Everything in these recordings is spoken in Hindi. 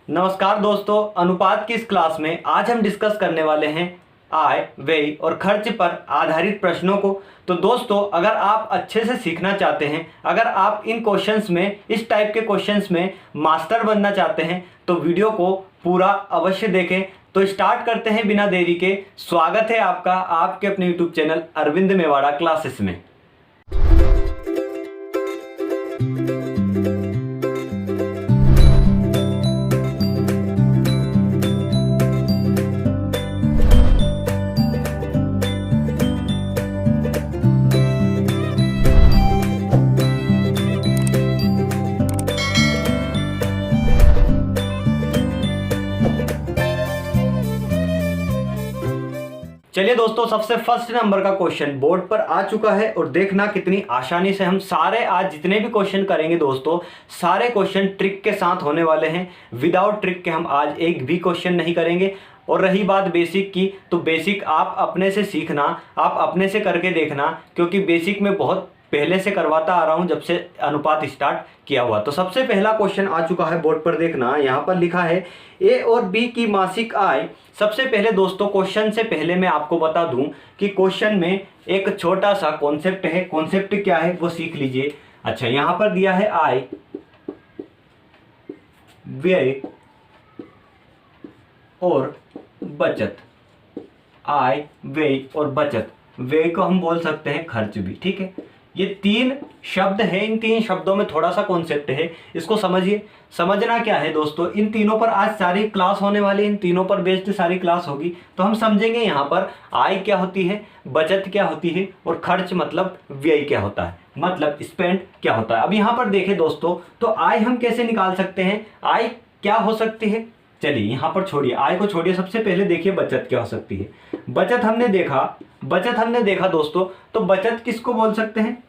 नमस्कार दोस्तों, अनुपात की इस क्लास में आज हम डिस्कस करने वाले हैं आय, व्यय और खर्च पर आधारित प्रश्नों को। तो दोस्तों, अगर आप अच्छे से सीखना चाहते हैं, अगर आप इन क्वेश्चंस में, इस टाइप के क्वेश्चंस में मास्टर बनना चाहते हैं तो वीडियो को पूरा अवश्य देखें। तो स्टार्ट करते हैं बिना देरी के। स्वागत है आपका आपके अपने YouTube channel Arvind Mewada classes में। चलिए दोस्तों, सबसे फर्स्ट नंबर का क्वेश्चन बोर्ड पर आ चुका है और देखना कितनी आसानी से हम सारे आज जितने भी क्वेश्चन करेंगे दोस्तों, सारे क्वेश्चन ट्रिक के साथ होने वाले हैं। विदाउट ट्रिक के हम आज एक भी क्वेश्चन नहीं करेंगे। और रही बात बेसिक की, तो बेसिक आप अपने से सीखना, आप अपने से करके देखना, क्योंकि बेसिक में बहुत पहले से करवाता आ रहा हूं जब से अनुपात स्टार्ट किया हुआ। तो सबसे पहला क्वेश्चन आ चुका है बोर्ड पर, देखना यहां पर लिखा है ए और बी की मासिक आय। सबसे पहले दोस्तों, क्वेश्चन से पहले मैं आपको बता दूं कि क्वेश्चन में एक छोटा सा कॉन्सेप्ट है। कॉन्सेप्ट क्या है वो सीख लीजिए। अच्छा, यहां पर दिया है आय, व्यय और बचत। आय, व्यय और बचत। व्यय को हम बोल सकते हैं खर्च भी, ठीक है। ये तीन शब्द है, इन तीन शब्दों में थोड़ा सा कॉन्सेप्ट है, इसको समझिए। समझना क्या है दोस्तों, इन तीनों पर आज सारी क्लास होने वाली, इन तीनों पर बेस्ड सारी क्लास होगी। तो हम समझेंगे यहाँ पर आय क्या होती है, बचत क्या होती है और खर्च मतलब व्यय क्या होता है, मतलब स्पेंड क्या होता है। अब यहाँ पर देखें दोस्तों, तो आय हम कैसे निकाल सकते हैं, आय क्या हो सकती है। चलिए यहाँ पर छोड़िए, आय को छोड़िए, सबसे पहले देखिए बचत क्या हो सकती है। बचत हमने देखा दोस्तों, तो बचत किसको बोल सकते हैं।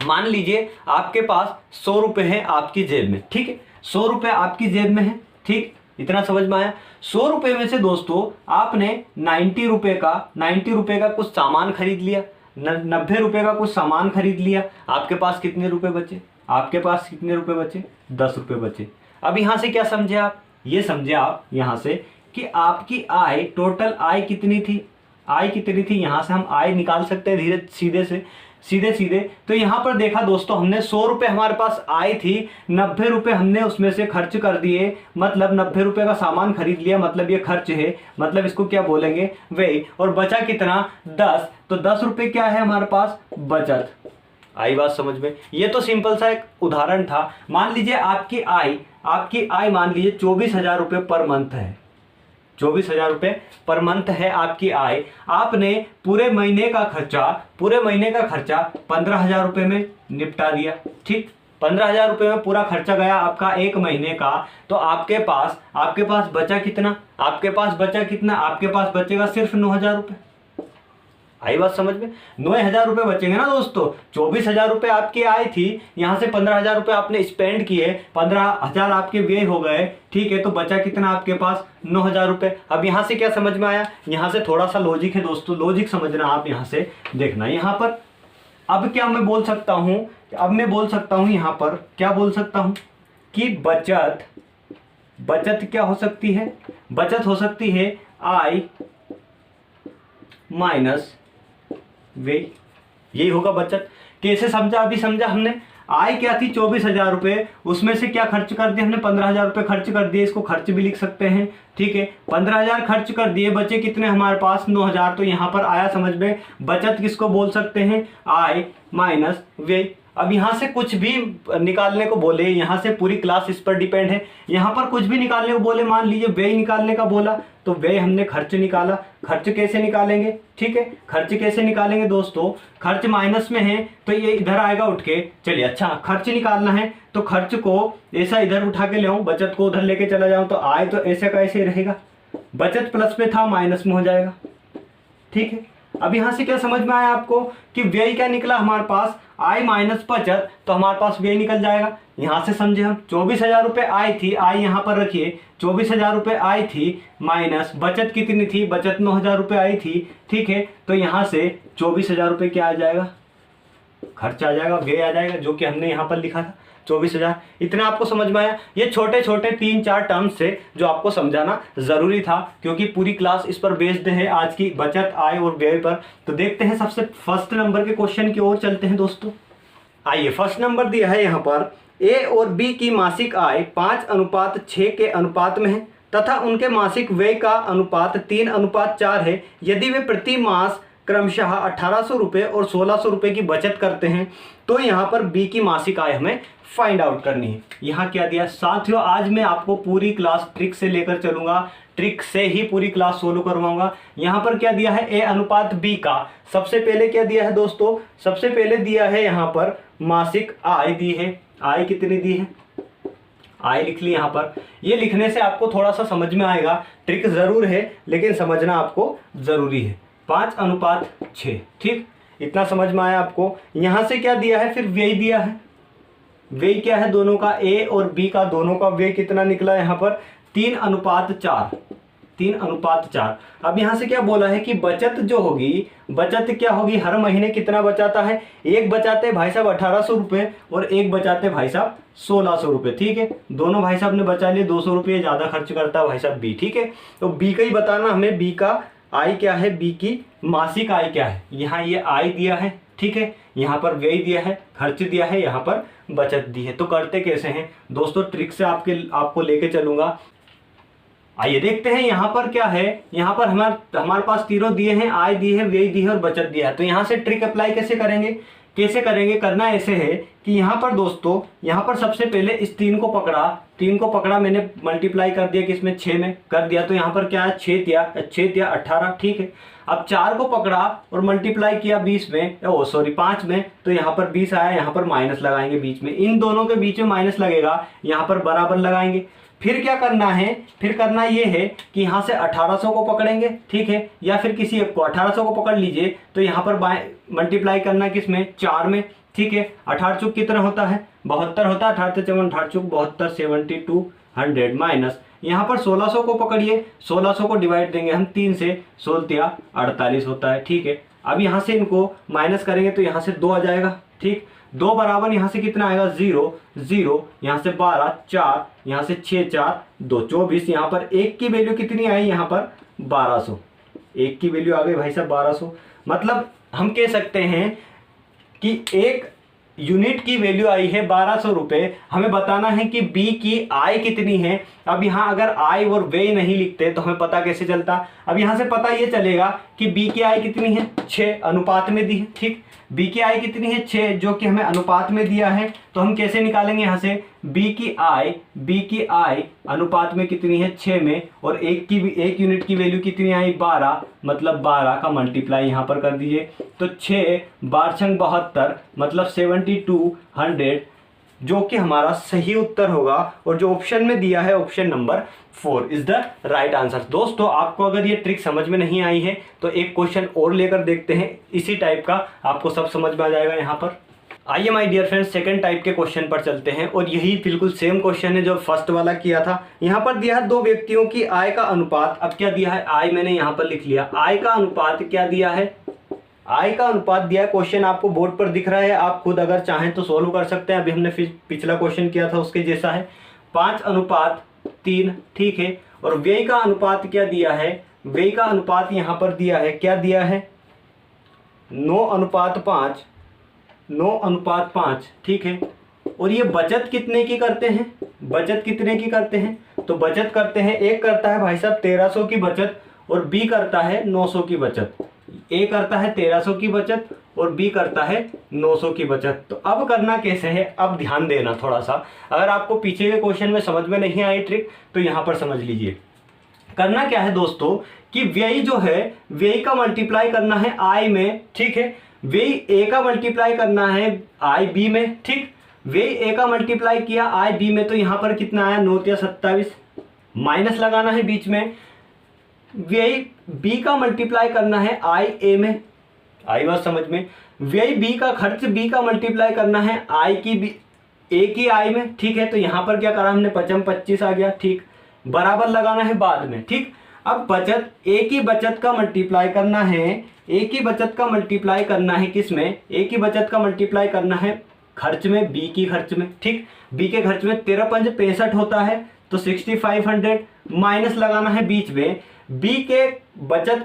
मान लीजिए आपके पास 100 रुपए हैं आपकी जेब में, ठीक है। 100 रुपए आपकी जेब में है, ठीक, इतना समझ में आया। 100 रुपए में से दोस्तों आपने 90 रुपए का कुछ सामान खरीद लिया, 90 रुपए का कुछ सामान खरीद लिया। आपके पास कितने रुपए बचे, आपके पास कितने रुपए बचे, 10 रुपए बचे। अब यहां से क्या समझे आप, ये समझे आप यहां से कि आपकी आय, टोटल आय कितनी थी, आय कितनी थी। यहां से हम आय निकाल सकते हैं धीरे सीधे। तो यहां पर देखा दोस्तों, हमने 100 रुपए हमारे पास आय थी, 90 रुपए हमने उसमें से खर्च कर दिए, मतलब 90 रुपए का सामान खरीद लिया, मतलब ये खर्च है, मतलब इसको क्या बोलेंगे, व्यय। और बचा कितना, 10। तो 10 रुपए क्या है हमारे पास, बचत। आई बात समझ में। ये तो सिंपल सा एक उदाहरण था। मान लीजिए आपकी आय मान लीजिए 24,000 रुपये पर मंथ है, 24,000 रुपये पर मंथ है आपकी आय। आपने पूरे महीने का खर्चा 15,000 रुपये में निपटा दिया, ठीक। 15,000 रुपये में पूरा खर्चा गया आपका एक महीने का। तो आपके पास बचा कितना, आपके पास बचेगा सिर्फ 9,000 रुपये। आई बात समझ में। 9,000 रुपये बचेंगे ना दोस्तों। 24,000 रुपये आपकी आय थी, यहां से 15,000 रुपये आपने स्पेंड किए, 15,000 आपके व्यय हो गए, ठीक है। तो बचा कितना आपके पास, 9,000 रुपये। अब यहां से क्या समझ में आया, यहां से थोड़ा सा लॉजिक है दोस्तों, लॉजिक समझना आप। यहां से देखना, यहां पर अब क्या मैं बोल सकता हूं, यहां पर क्या बोल सकता हूं कि बचत क्या हो सकती है, बचत हो सकती है आय माइनस व्यय, यही होगा बचत। कैसे समझा, अभी समझा हमने। आय क्या थी, 24,000 रुपये, उसमें से क्या खर्च कर दिए हमने, 15,000 रुपये खर्च कर दिए, इसको खर्च भी लिख सकते हैं, ठीक है। 15,000 खर्च कर दिए, बचे कितने हमारे पास, 9,000। तो यहां पर आया समझ में। बचत किसको बोल सकते हैं, आय माइनस व्यय। अब यहां से कुछ भी निकालने को बोले, यहां से पूरी क्लास इस पर डिपेंड है। यहां पर कुछ भी निकालने को बोले, मान लीजिए व्यय निकालने का बोला, तो व्यय हमने खर्च निकाला। खर्च कैसे निकालेंगे, ठीक है, खर्च कैसे निकालेंगे दोस्तों, खर्च माइनस में है तो ये इधर आएगा उठ के। चलिए, अच्छा खर्च निकालना है तो खर्च को ऐसा इधर उठा के ले आऊं, बचत को उधर लेके चला जाऊं, तो आय तो ऐसे का ऐसे रहेगा। बचत प्लस में था, माइनस में हो जाएगा, ठीक है। अब यहां से क्या समझ में आया आपको कि व्यय क्या निकला हमारे पास, आय माइनस बचत, तो हमारे पास व्यय निकल जाएगा। यहां से समझे हम, 24,000 रुपये आय थी, आय यहां पर रखिए, 24,000 रुपये आय थी, माइनस बचत कितनी थी, बचत 9,000 रुपये आई थी, ठीक है। तो यहां से 24,000 रुपये क्या आ जाएगा, खर्च आ जाएगा, व्यय आ जाएगा, जो कि हमने यहां पर लिखा था। 24,000। इतना आपको समझ में आया। ये छोटे छोटे 3-4 टर्म्स से जो आपको समझाना जरूरी था, क्योंकि पूरी क्लास इस पर बेस्ड है आज की, बचत, आय और व्यय पर। तो देखते हैं सबसे फर्स्ट नंबर के क्वेश्चन की ओर चलते हैं दोस्तों। आइए, फर्स्ट नंबर दिया है यहाँ पर, ए और बी की मासिक आय 5:6 के अनुपात में है तथा उनके मासिक व्यय का अनुपात 3:4 है। यदि वे प्रति मास क्रमशः 1800 रुपये और 1600 रुपये की बचत करते हैं तो यहाँ पर बी की मासिक आय हमें फाइंड आउट करनी है। यहाँ क्या दिया साथियों, आज मैं आपको पूरी क्लास ट्रिक से लेकर चलूंगा, ट्रिक से ही पूरी क्लास सोल्व करवाऊंगा। यहाँ पर क्या दिया है, ए अनुपात बी का सबसे पहले क्या दिया है दोस्तों, सबसे पहले दिया है यहाँ पर मासिक आय दी है। आय कितनी दी है, आय लिख ली यहाँ पर। ये लिखने से आपको थोड़ा सा समझ में आएगा, ट्रिक जरूर है लेकिन समझना आपको जरूरी है। 5:6, ठीक, इतना समझ में आया आपको। यहाँ से क्या दिया है, फिर व्यय दिया है। व्यय क्या है दोनों का, ए और बी का दोनों का व्यय कितना निकला यहाँ पर, 3:4, 3:4। अब यहाँ से क्या बोला है कि बचत जो होगी, बचत क्या होगी, हर महीने कितना बचाता है, एक बचाते भाई साहब 1800 रुपये और एक बचाते भाई साहब 1600 रुपये, ठीक है। दोनों भाई साहब ने बचा लिए, 200 रुपये ज़्यादा खर्च करता है भाई साहब बी, ठीक है। तो बी का ही बताना हमें, बी का आय क्या है, बी की मासिक आय क्या है। यहाँ ये आय दिया है, ठीक है, यहाँ पर व्यय दिया है, खर्च दिया है, यहाँ पर बचत दी है। तो करते कैसे हैं दोस्तों, ट्रिक से आपको लेके चलूंगा। आइए देखते हैं यहाँ पर क्या है। यहाँ पर हमारे पास तीनों दिए हैं, आय दी है, व्यय दी है और बचत दिया है। तो यहाँ से ट्रिक अप्लाई कैसे करेंगे, करना ऐसे है कि यहाँ पर दोस्तों, यहाँ पर सबसे पहले इस 3 को पकड़ा, मैंने मल्टीप्लाई कर दिया किसमें, 6 में कर दिया। तो यहाँ पर क्या है, 6 दिया 18, ठीक है। अब 4 को पकड़ा और मल्टीप्लाई किया 20 में, 5 में, तो यहाँ पर 20 आया, यहाँ पर माइनस लगाएंगे बीच में, इन दोनों के बीच में माइनस लगेगा, यहाँ पर बराबर लगाएंगे। फिर क्या करना है, फिर करना ये है कि यहाँ से 1800 को पकड़ेंगे, ठीक है, या फिर किसी एक को 1800 को पकड़ लीजिए। तो यहाँ पर मल्टीप्लाई करना किसमें, 4 में, ठीक है। 18 चुक कितना होता है, 72 होता है, 18 चुक 72, 7200 माइनस यहाँ पर 1600 को पकड़िए, 1600 को डिवाइड देंगे हम 3 से, 16 48 होता है, ठीक है। अब यहाँ से इनको माइनस करेंगे तो यहाँ से 2 आ जाएगा, ठीक। 2 बराबर यहाँ से कितना आएगा, 0 0, यहाँ से 12 4, यहाँ से 6 4 2 24। यहाँ पर 1 की वैल्यू कितनी आई, यहाँ पर 1200, 1 की वैल्यू आ गई भाई साहब 1200। मतलब हम कह सकते हैं कि 1 यूनिट की वैल्यू आई है 1200 रुपये। हमें बताना है कि बी की आय कितनी है। अब यहाँ अगर आय और व्यय नहीं लिखते तो हमें पता कैसे चलता। अब यहाँ से पता ये चलेगा कि बी की आय कितनी है, 6 अनुपात में दी है, ठीक। बी की आय कितनी है, 6, जो कि हमें अनुपात में दिया है। तो हम कैसे निकालेंगे यहाँ से, बी की आय अनुपात में कितनी है, 6 में, और 1 यूनिट की वैल्यू कितनी आई, 12, मतलब 12 का मल्टीप्लाई यहाँ पर कर दीजिए। तो 6 12 72, मतलब 7200, जो कि हमारा सही उत्तर होगा। और जो ऑप्शन में दिया है, option number 4 is the right answer. दोस्तों आपको अगर ये ट्रिक समझ में नहीं आई है तो एक क्वेश्चन और लेकर देखते हैं, इसी टाइप का, आपको सब समझ में आ जाएगा यहाँ पर। आइए my dear friends, second type के क्वेश्चन पर चलते हैं, और यही बिल्कुल सेम क्वेश्चन है जो फर्स्ट वाला किया था। यहाँ पर दिया है 2 व्यक्तियों की आय का अनुपात। अब क्या दिया है, आय मैंने यहाँ पर लिख लिया, आय का अनुपात क्या दिया है, आय का अनुपात दिया है। क्वेश्चन आपको बोर्ड पर दिख रहा है, आप खुद अगर चाहें तो सोल्व कर सकते हैं। अभी हमने पिछला क्वेश्चन किया था उसके जैसा है, 5:3, ठीक है। और व्यय का अनुपात क्या दिया है, व्यय का अनुपात यहाँ पर दिया है, क्या दिया है, 9:5, 9:5, ठीक है। और ये बचत कितने की करते हैं, बचत कितने की करते हैं, तो बचत करते हैं, एक करता है भाई साहब 1300 की बचत और बी करता है 900 की बचत। ए करता है 1300 की बचत और बी करता है 900 की बचत। तो अब करना कैसे है, अब ध्यान देना थोड़ा सा। अगर आपको पीछे के क्वेश्चन में समझ में नहीं आई ट्रिक तो यहाँ पर समझ लीजिए। करना क्या है दोस्तों कि व्यय जो है, व्यय का मल्टीप्लाई करना है आय में, ठीक है। व्यय ए का मल्टीप्लाई करना है आय बी में, ठीक। व्यय ए का मल्टीप्लाई किया आय बी में, तो यहाँ पर कितना आया, 9 या 27, माइनस लगाना है बीच में। व्यय बी का मल्टीप्लाई करना है आय ए में, आई बात समझ में। व्यय बी का, खर्च बी का मल्टीप्लाई करना है आय की बी, ए की आय में, ठीक है। तो यहाँ पर क्या करा हमने, 25 आ गया, ठीक। बराबर लगाना है बाद में, ठीक। अब बचत, ए की बचत का मल्टीप्लाई करना है, ए की बचत का मल्टीप्लाई करना है किसमें, ए की बचत का मल्टीप्लाई करना है खर्च में, बी की खर्च में, ठीक। बी के खर्च में 13 पंज 65 होता है, तो 6500 माइनस लगाना है बीच में बी के बचत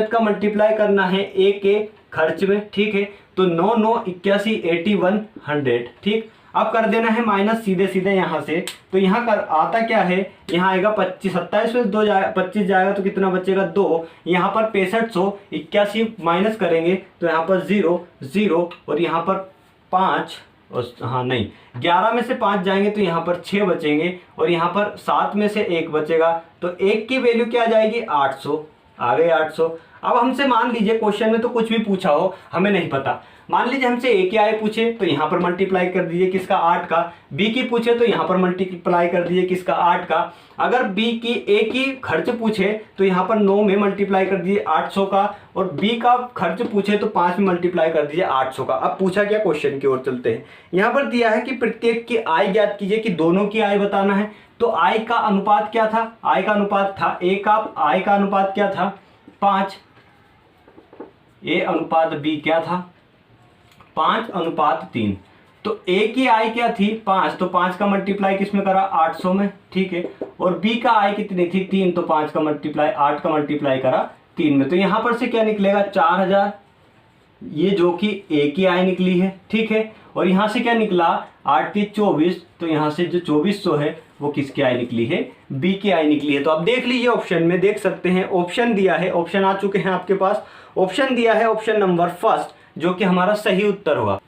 का मल्टीप्लाई करना है ए के खर्च में, ठीक है। तो 9 9 81 8100, ठीक। अब कर देना है माइनस सीधे सीधे यहाँ से, तो यहाँ कर आता क्या है, यहाँ आएगा 25, 27 में 2 जाएगा, 25 जाएगा तो कितना बचेगा 2, यहाँ पर 6581 माइनस करेंगे तो यहाँ पर 0 0 और यहाँ पर 5, और हाँ नहीं 11 में से 5 जाएंगे तो यहाँ पर 6 बचेंगे और यहाँ पर 7 में से 1 बचेगा, तो 1 की वैल्यू क्या आ जाएगी 800, आ गई 800। अब हमसे मान लीजिए क्वेश्चन में तो कुछ भी पूछा हो, हमें नहीं पता, मान लीजिए हमसे ए की आय पूछे तो यहाँ पर मल्टीप्लाई कर दीजिए किसका 8 का, बी की पूछे तो यहाँ पर मल्टीप्लाई कर दीजिए किसका 8 का, अगर बी की ए की खर्च पूछे तो यहाँ पर 9 में मल्टीप्लाई कर दीजिए 800 का, और बी का खर्च पूछे तो 5 में मल्टीप्लाई कर दीजिए 800 का। अब पूछा क्या, क्वेश्चन की ओर चलते हैं। यहाँ पर दिया है कि प्रत्येक की आय ज्ञात कीजिए, कि दोनों की आय बताना है। तो आय का अनुपात क्या था, आय का अनुपात था ए का, आय का अनुपात क्या था 5, ए अनुपात बी क्या था 5:3। तो ए की आय क्या थी 5, तो 5 का मल्टीप्लाई किस में करा 800 में, ठीक है। और बी का आय कितनी थी 3, तो 5 का मल्टीप्लाई 8 का मल्टीप्लाई करा 3 में, तो यहां पर से क्या निकलेगा 4000, ये जो कि ए की आय निकली है, ठीक है। और यहां से क्या निकला 8 की 24, तो यहां से जो 2400 है वो किसकी आय निकली है, बी की आय निकली है। तो अब देख लीजिए ऑप्शन में, देख सकते हैं ऑप्शन दिया है, ऑप्शन आ चुके हैं आपके पास, ऑप्शन दिया है ऑप्शन नंबर फर्स्ट, जो कि हमारा सही उत्तर होगा।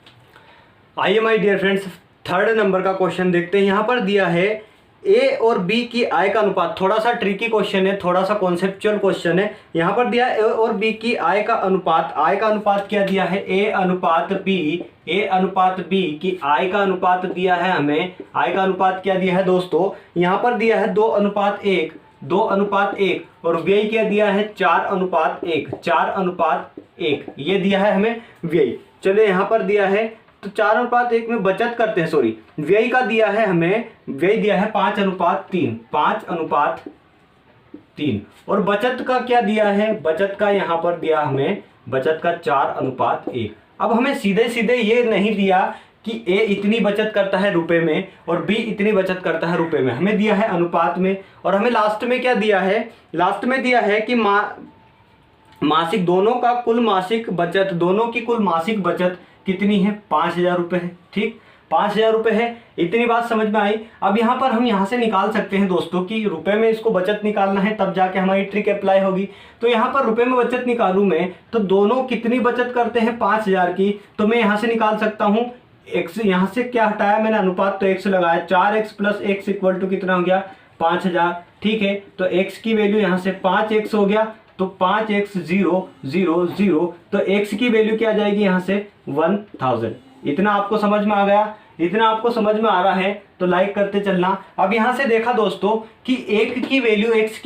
आइए my dear friends, third number का क्वेश्चन देखते हैं। यहाँ पर दिया है ए और बी की आय का अनुपात, थोड़ा सा ट्रिकी क्वेश्चन है, थोड़ा सा कॉन्सेप्चुअल क्वेश्चन है। यहाँ पर दिया ए और बी की आय का अनुपात, आय का अनुपात क्या दिया है ए अनुपात बी की आय का अनुपात दिया है हमें। आय का अनुपात क्या दिया है दोस्तों, यहाँ पर दिया है 2:1, 2:1, और व्यय क्या दिया है 4:1, 4:1 ये दिया है हमें व्यय। चलिए यहाँ पर दिया है तो 4:1 में बचत करते हैं, सॉरी व्यय का दिया है हमें, व्यय दिया है 5:3, 5:3, और बचत का क्या दिया है, बचत का यहाँ पर दिया हमें बचत का 4:1। अब हमें सीधे सीधे ये नहीं दिया कि ए इतनी बचत करता है रुपए में और बी इतनी बचत करता है रुपए में, हमें दिया है अनुपात में। और हमें लास्ट में क्या दिया है, लास्ट में दिया है कि मासिक दोनों का कुल मासिक बचत, दोनों की कुल मासिक बचत कितनी है 5000 रुपये है, ठीक 5000 रुपये है। इतनी बात समझ में आई। अब यहाँ पर हम यहाँ से निकाल सकते हैं दोस्तों कि रुपए में इसको बचत निकालना है, तब जाके हमारी ट्रिक अप्लाई होगी। तो यहाँ पर रुपए में बचत निकालूं मैं, तो दोनों कितनी बचत करते हैं 5000 की, तो मैं यहाँ से निकाल सकता हूँ x, यहाँ से क्या हटाया मैंने अनुपात, तो x लगाया, 4x + x इक्वल टू कितना हो गया 5000, ठीक है। तो x की वैल्यू यहाँ से 5x हो गया, तो 5x 0 0 0, तो x की वैल्यू क्या आ जाएगी यहाँ से 1000। इतना आपको समझ में आ गया, इतना आपको समझ में आ रहा है तो लाइक करते चलना। अब यहाँ से देखा दोस्तों कि x की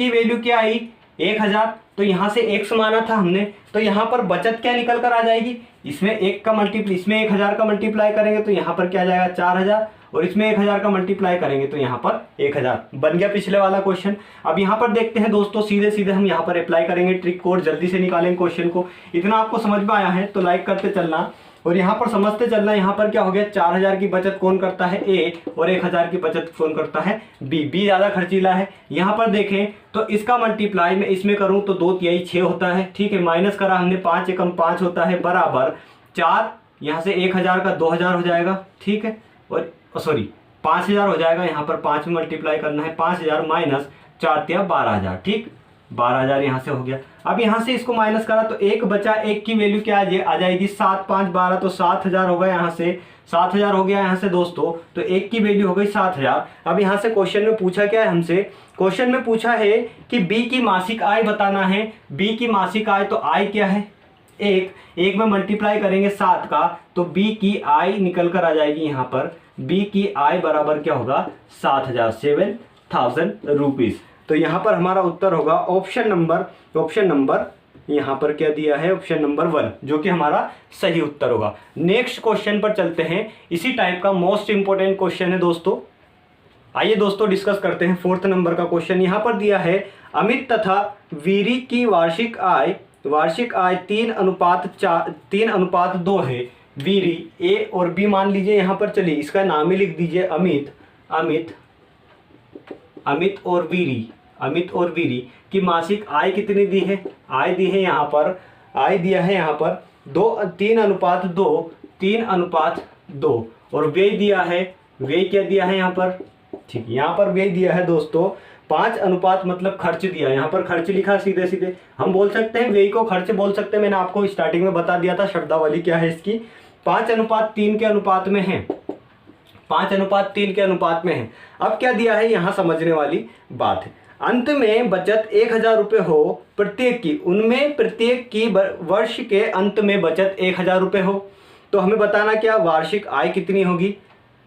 वैल्यू क्या आई 1000, तो यहाँ से x माना था हमने, तो यहाँ पर बचत क्या निकल कर आ जाएगी, इसमें 1000 का मल्टीप्लाई करेंगे तो यहाँ पर क्या आ जाएगा 4000, और इसमें 1000 का मल्टीप्लाई करेंगे तो यहाँ पर 1000 बन गया पिछले वाला क्वेश्चन। अब यहाँ पर देखते हैं दोस्तों, सीधे सीधे हम यहाँ पर अप्लाई करेंगे ट्रिक को और जल्दी से निकालेंगे क्वेश्चन को। इतना आपको समझ में आया है तो लाइक करते चलना और यहाँ पर समझते चलना। यहाँ पर क्या हो गया 4000 की बचत कौन करता है ए, और 1000 की बचत कौन करता है बी, बी ज्यादा खर्चीला है। यहाँ पर देखें तो इसका मल्टीप्लाई मैं इसमें करूँ तो 2 तिहाई 6 होता है, ठीक है। माइनस करा हमने 5 एकम 5 होता है, बराबर 4, यहाँ से 1000 का 2000 हो जाएगा, ठीक है। और सॉरी 5000 हो जाएगा, यहाँ पर 5 में मल्टीप्लाई करना है, 5000 माइनस 4 तिया 12000, ठीक 12000 यहाँ से हो गया। अब यहाँ से इसको माइनस करा तो 1 बचा, 1 की वैल्यू क्या आ जाएगी 7 5 12, तो 7000 होगा, यहाँ से 7000 हो गया यहाँ से दोस्तों, तो 1 की वैल्यू हो गई 7000। अब यहाँ से क्वेश्चन में पूछा क्या है हमसे, क्वेश्चन में पूछा है कि बी की मासिक आय बताना है। बी की मासिक आय, तो आय क्या है 1 में मल्टीप्लाई करेंगे 7 का, तो बी की आय निकल कर आ जाएगी यहाँ पर, बी की आय बराबर क्या होगा 7000 रुपीज। तो यहाँ पर हमारा उत्तर होगा ऑप्शन नंबर यहाँ पर क्या दिया है ऑप्शन नंबर 1, जो कि हमारा सही उत्तर होगा। नेक्स्ट क्वेश्चन पर चलते हैं, इसी टाइप का मोस्ट इंपोर्टेंट क्वेश्चन है दोस्तों। आइए दोस्तों डिस्कस करते हैं 4th नंबर का क्वेश्चन। यहाँ पर दिया है अमित तथा वीरी की वार्षिक आय 3:2 है। वीरी, ए और बी मान लीजिए यहाँ पर, चलिए इसका नाम ही लिख दीजिए अमित, अमित और वीरी की मासिक आय कितनी दी है, आय दी है यहाँ पर, आय दिया है यहाँ पर 3:2 और व्यय दिया है, व्यय क्या दिया है यहाँ पर, ठीक, यहाँ पर व्यय दिया है दोस्तों 5 मतलब खर्च दिया, यहाँ पर खर्च लिखा, सीधे सीधे हम बोल सकते हैं व्यय को खर्च बोल सकते हैं। मैंने आपको स्टार्टिंग में बता दिया था शब्दावली क्या है इसकी, 5:3 के अनुपात में है, 5:3 के अनुपात में है। अब क्या दिया है यहाँ समझने वाली बात है, अंत में बचत 1000 रुपये हो प्रत्येक की, उनमें प्रत्येक की वर्ष के अंत में बचत 1000 रुपये हो, तो हमें बताना क्या वार्षिक आय कितनी होगी,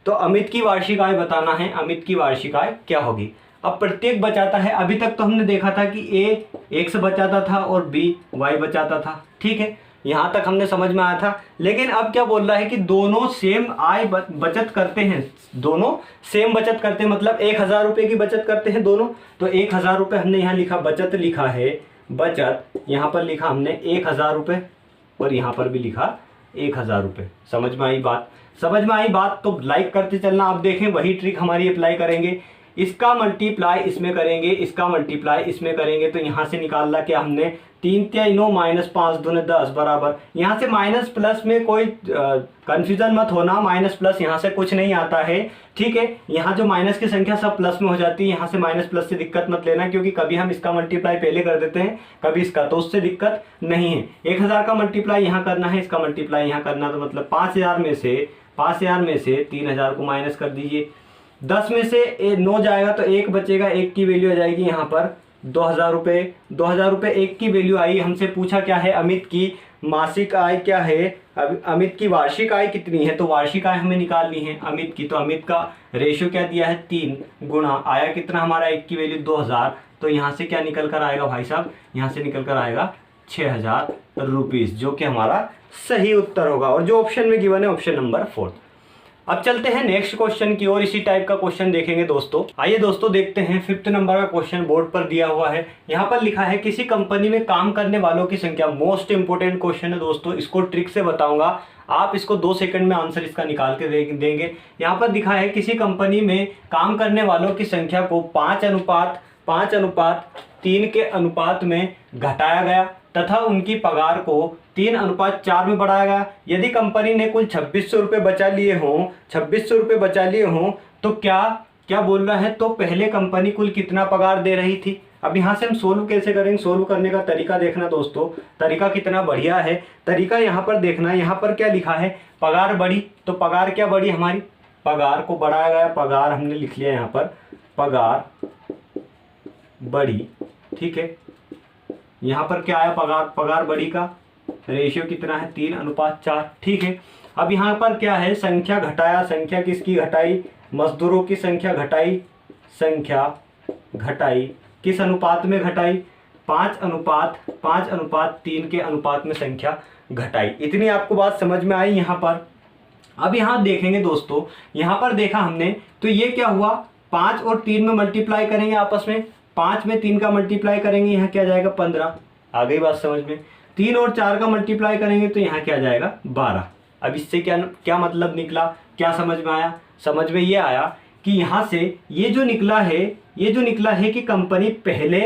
तो अमित की वार्षिक आय बताना है, अमित की वार्षिक आय क्या होगी। अब प्रत्येक बचाता है, अभी तक तो हमने देखा था कि ए x बचाता था और बी y बचाता था, ठीक है, यहाँ तक हमने समझ में आया था। लेकिन अब क्या बोल रहा है कि दोनों सेम आय बचत करते हैं, दोनों सेम बचत करते हैं, मतलब 1000 रुपये की बचत करते हैं दोनों, तो 1000 रुपये हमने यहाँ लिखा, बचत लिखा है, बचत यहाँ पर लिखा हमने 1000 रुपये और यहाँ पर भी लिखा 1000 रुपये। समझ में आई बात, समझ में आई बात, तो लाइक करते चलना। आप देखें वही ट्रिक हमारी अप्लाई करेंगे, इसका मल्टीप्लाई इसमें करेंगे, इसका मल्टीप्लाई इसमें करेंगे, तो यहाँ से निकालना क्या हमने 3 × 9 -5 दूने 10 बराबर, यहाँ से माइनस प्लस में कोई कंफ्यूजन मत होना, माइनस प्लस यहाँ से कुछ नहीं आता है, ठीक है, यहाँ जो माइनस की संख्या सब प्लस में हो जाती है, यहाँ से माइनस प्लस से दिक्कत मत लेना, क्योंकि कभी हम इसका मल्टीप्लाई पहले कर देते हैं कभी इसका, तो उससे दिक्कत नहीं है। 1000 का मल्टीप्लाई यहाँ करना है, इसका मल्टीप्लाई यहाँ करना, तो मतलब 5000 में से 3000 को माइनस कर दीजिए, 10 में से 9 जाएगा तो 1 बचेगा, 1 की वैल्यू आ जाएगी यहाँ पर 2000 रुपये, 2000 रुपये 1 की वैल्यू आई। हमसे पूछा क्या है, अमित की मासिक आय क्या है, अमित की वार्षिक आय कितनी है, तो वार्षिक आय हमें निकालनी है अमित की, तो अमित का रेशियो क्या दिया है 3 गुणा, आया कितना हमारा 1 की वैल्यू 2000, तो यहाँ से क्या निकल कर आएगा भाई साहब, यहाँ से निकल कर आएगा 6000 रुपीज़, जो कि हमारा सही उत्तर होगा, और जो ऑप्शन में गिवन है ऑप्शन नंबर 4। अब चलते हैं नेक्स्ट क्वेश्चन की ओर, इसी टाइप का क्वेश्चन देखेंगे दोस्तों। आइए दोस्तों देखते हैं 5th नंबर का क्वेश्चन बोर्ड पर दिया हुआ है। यहाँ पर लिखा है किसी कंपनी में काम करने वालों की संख्या, मोस्ट इंपोर्टेंट क्वेश्चन है दोस्तों, इसको ट्रिक से बताऊंगा, आप इसको 2 सेकंड में आंसर इसका निकाल के देंगे। यहाँ पर दिखा है किसी कंपनी में काम करने वालों की संख्या को 5:3 के अनुपात में घटाया गया तथा उनकी पगार को 3:4 में बढ़ाया गया। यदि कंपनी ने कुल 2600 रुपये बचा लिए हों, तो क्या बोल रहा है, तो पहले कंपनी कुल कितना पगार दे रही थी। अब यहाँ से हम सोल्व कैसे करेंगे, सोल्व करने का तरीका देखना दोस्तों, तरीका कितना बढ़िया है, तरीका यहाँ पर देखना। यहाँ पर क्या लिखा है, पगार बढ़ी, तो पगार क्या बढ़ी हमारी, पगार को बढ़ाया गया, पगार हमने लिख लिया यहाँ पर, पगार बढ़ी, ठीक है। यहाँ पर क्या आया, पगार बढ़ी का रेशियो कितना है 3:4, ठीक है। अब यहाँ पर क्या है, संख्या घटाया, संख्या किसकी घटाई, मजदूरों की संख्या घटाई, किस अनुपात में घटाई, 5:3 के अनुपात में संख्या घटाई। इतनी आपको बात समझ में आई यहाँ पर। अब यहाँ देखेंगे दोस्तों, यहाँ पर देखा हमने तो ये क्या हुआ, 5 और 3 में मल्टीप्लाई करेंगे आपस में, 5 में 3 का मल्टीप्लाई करेंगे, यहाँ क्या जाएगा 15, आ गई बात समझ में। 3 और 4 का मल्टीप्लाई करेंगे तो यहाँ क्या जाएगा 12। अब इससे क्या मतलब निकला, क्या समझ में आया, समझ में ये आया कि यहाँ से ये जो निकला है कि कंपनी पहले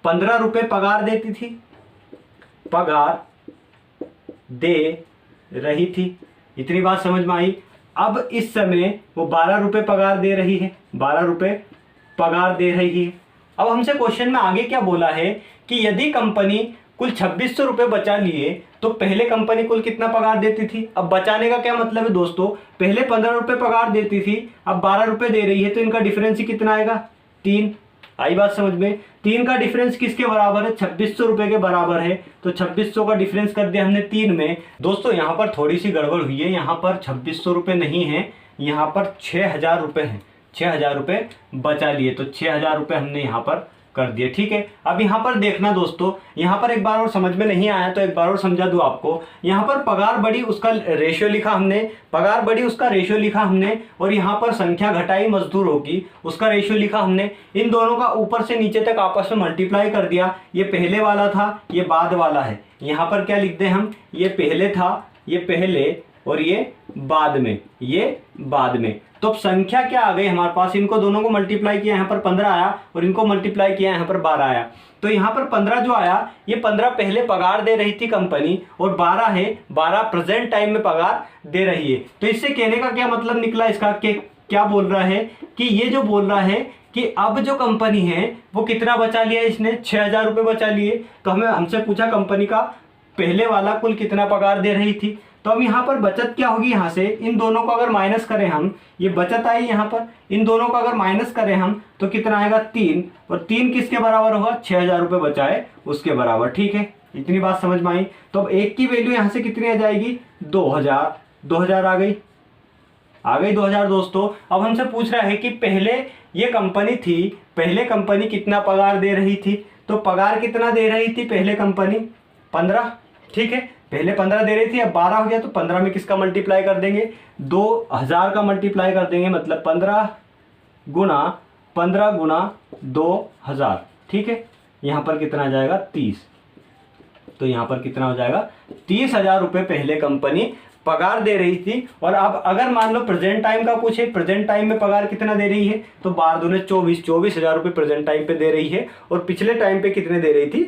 15 रुपये पगार देती थी, पगार दे रही थी, इतनी बात समझ में आई। अब इस समय वो 12 रुपये पगार दे रही है, 12 रुपये पगार दे रही है। अब हमसे क्वेश्चन में आगे क्या बोला है कि यदि कंपनी कुल 2600 रुपये बचा लिए तो पहले कंपनी कुल कितना पगार देती थी। अब बचाने का क्या मतलब है दोस्तों, पहले 15 रुपये पगार देती थी, अब 12 रुपये दे रही है, तो इनका डिफरेंस ही कितना आएगा 3। आई बात समझ में, 3 का डिफरेंस किसके बराबर है, 2600 रुपये के बराबर है, तो 2600 का डिफरेंस कर दिया हमने 3 में। दोस्तों यहाँ पर थोड़ी सी गड़बड़ हुई है, यहाँ पर 2600 रुपये नहीं है, यहाँ पर 6000 रुपये है, 6000 रुपये बचा लिए, तो 6000 रुपये हमने यहाँ पर कर दिए। ठीक है, अब यहाँ पर देखना दोस्तों, यहाँ पर एक बार और समझ में नहीं आया तो एक बार और समझा दूँ आपको। यहाँ पर पगार बढ़ी उसका रेशियो लिखा हमने, पगार बढ़ी उसका रेशियो लिखा हमने, और यहाँ पर संख्या घटाई मजदूरों की उसका रेशियो लिखा हमने। इन दोनों का ऊपर से नीचे तक आपस में मल्टीप्लाई कर दिया। ये पहले वाला था, ये बाद वाला है। यहाँ पर क्या लिख दें हम, ये पहले था, ये पहले, और ये बाद में, ये बाद में। तो अब संख्या क्या आ गई हमारे पास, इनको दोनों को मल्टीप्लाई किया, यहाँ पर 15 आया, और इनको मल्टीप्लाई किया, यहाँ पर 12 आया। तो यहाँ पर 15 जो आया, ये 15 पहले पगार दे रही थी कंपनी, और 12 है, 12 प्रेजेंट टाइम में पगार दे रही है। तो इससे कहने का क्या मतलब निकला इसका, कि क्या बोल रहा है कि ये जो बोल रहा है कि अब जो कंपनी है वो कितना बचा लिया इसने, 6000 रुपये बचा लिए। तो हमें हमसे पूछा कंपनी का पहले वाला कुल कितना पगार दे रही थी। तो अब यहाँ पर बचत क्या होगी, यहाँ से इन दोनों को अगर माइनस करें हम, ये बचत आई यहाँ पर, इन दोनों को अगर माइनस करें हम तो कितना आएगा 3, और 3 किसके बराबर होगा, 6000 रुपये बचाए उसके बराबर। ठीक है, इतनी बात समझ में आई। तो अब एक की वैल्यू यहाँ से कितनी आ जाएगी, 2000, 2000 आ गई 2000 दोस्तों। अब हमसे पूछ रहा है कि पहले ये कंपनी थी, पहले कंपनी कितना पगार दे रही थी। तो पगार कितना दे रही थी पहले कंपनी, 15। ठीक है, पहले 15 दे रही थी, अब 12 हो गया, तो 15 में किसका मल्टीप्लाई कर देंगे, 2000 का मल्टीप्लाई कर देंगे, मतलब 15 गुना 2000। ठीक है, यहाँ पर कितना आ जाएगा 30। तो यहाँ पर कितना हो जाएगा, 30,000 रुपये पहले कंपनी पगार दे रही थी। और अब अगर मान लो प्रेजेंट टाइम का पूछे, प्रेजेंट टाइम में पगार कितना दे रही है, तो 12 दूने 24,000 रुपये प्रेजेंट टाइम पे दे रही है, और पिछले टाइम पे कितने दे रही थी,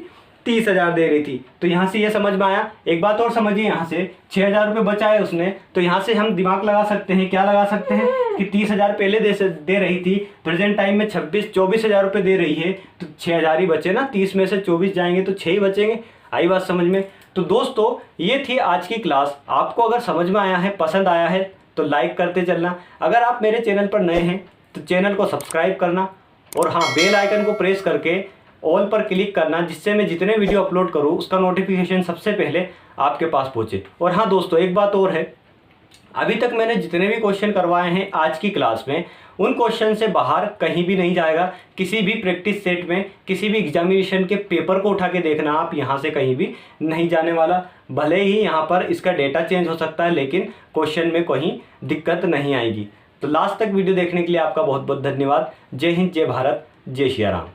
30,000 दे रही थी। तो यहाँ से ये समझ में आया। एक बात और समझिए, यहाँ से 6,000 रुपये बचाए उसने, तो यहाँ से हम दिमाग लगा सकते हैं, क्या लगा सकते हैं कि 30,000 पहले दे रही थी, प्रेजेंट टाइम में 24,000 रुपये दे रही है, तो 6,000 ही बचे ना, 30 में से 24 जाएंगे तो 6 ही बचेंगे। आई बात समझ में। तो दोस्तों ये थी आज की क्लास। आपको अगर समझ में आया है, पसंद आया है तो लाइक करते चलना। अगर आप मेरे चैनल पर नए हैं तो चैनल को सब्सक्राइब करना, और हाँ, बेल आइकन को प्रेस करके ऑल पर क्लिक करना, जिससे मैं जितने वीडियो अपलोड करूँ उसका नोटिफिकेशन सबसे पहले आपके पास पहुँचे। और हाँ दोस्तों, एक बात और है, अभी तक मैंने जितने भी क्वेश्चन करवाए हैं आज की क्लास में, उन क्वेश्चन से बाहर कहीं भी नहीं जाएगा। किसी भी प्रैक्टिस सेट में, किसी भी एग्जामिनेशन के पेपर को उठा के देखना, आप यहाँ से कहीं भी नहीं जाने वाला। भले ही यहाँ पर इसका डेटा चेंज हो सकता है, लेकिन क्वेश्चन में कोई दिक्कत नहीं आएगी। तो लास्ट तक वीडियो देखने के लिए आपका बहुत बहुत धन्यवाद। जय हिंद, जय भारत, जय श्री राम।